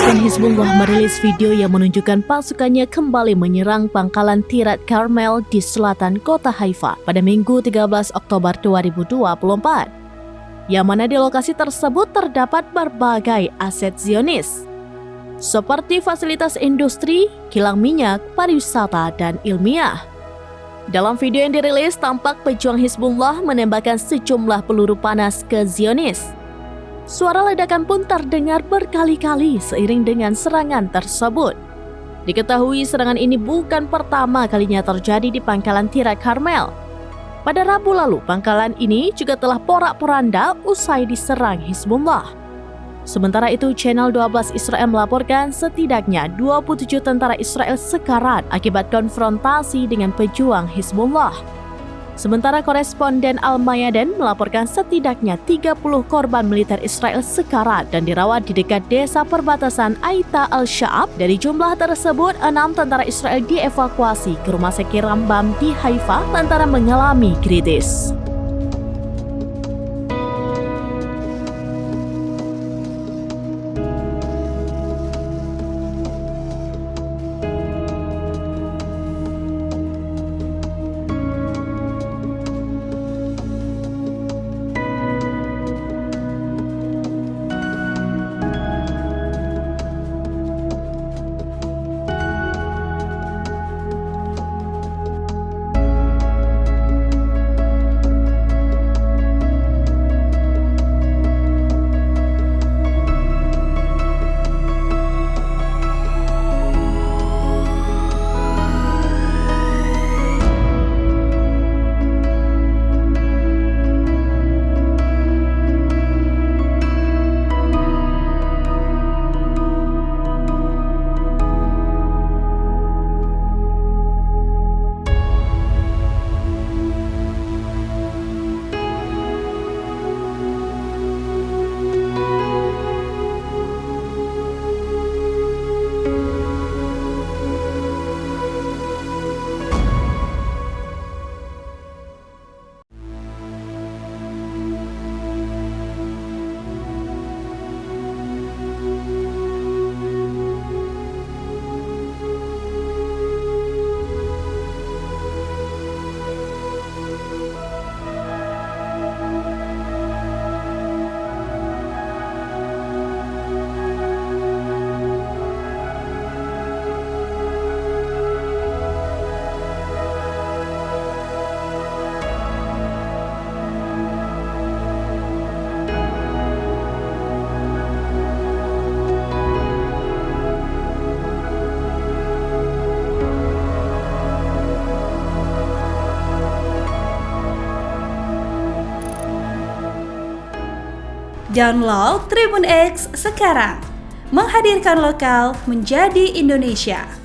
Pasukan Hizbullah merilis video yang menunjukkan pasukannya kembali menyerang pangkalan Tirat Karmel di selatan kota Haifa pada Minggu 13 Oktober 2024. Yang mana di lokasi tersebut terdapat berbagai aset Zionis, seperti fasilitas industri, kilang minyak, pariwisata, dan ilmiah. Dalam video yang dirilis, tampak pejuang Hizbullah menembakkan sejumlah peluru panas ke Zionis. Suara ledakan pun terdengar berkali-kali seiring dengan serangan tersebut. Diketahui serangan ini bukan pertama kalinya terjadi di pangkalan Tirat Karmel. Pada Rabu lalu, pangkalan ini juga telah porak-poranda usai diserang Hizbullah. Sementara itu, Channel 12 Israel melaporkan setidaknya 27 tentara Israel sekarat akibat konfrontasi dengan pejuang Hizbullah. Sementara koresponden Al-Mayadin melaporkan setidaknya 30 korban militer Israel sekarat dan dirawat di dekat desa perbatasan Aita al-Sha'ab. Dari jumlah tersebut, 6 tentara Israel dievakuasi ke rumah sakit Rambam di Haifa lantaran mengalami kritis. Download Tribun X sekarang, menghadirkan lokal menjadi Indonesia.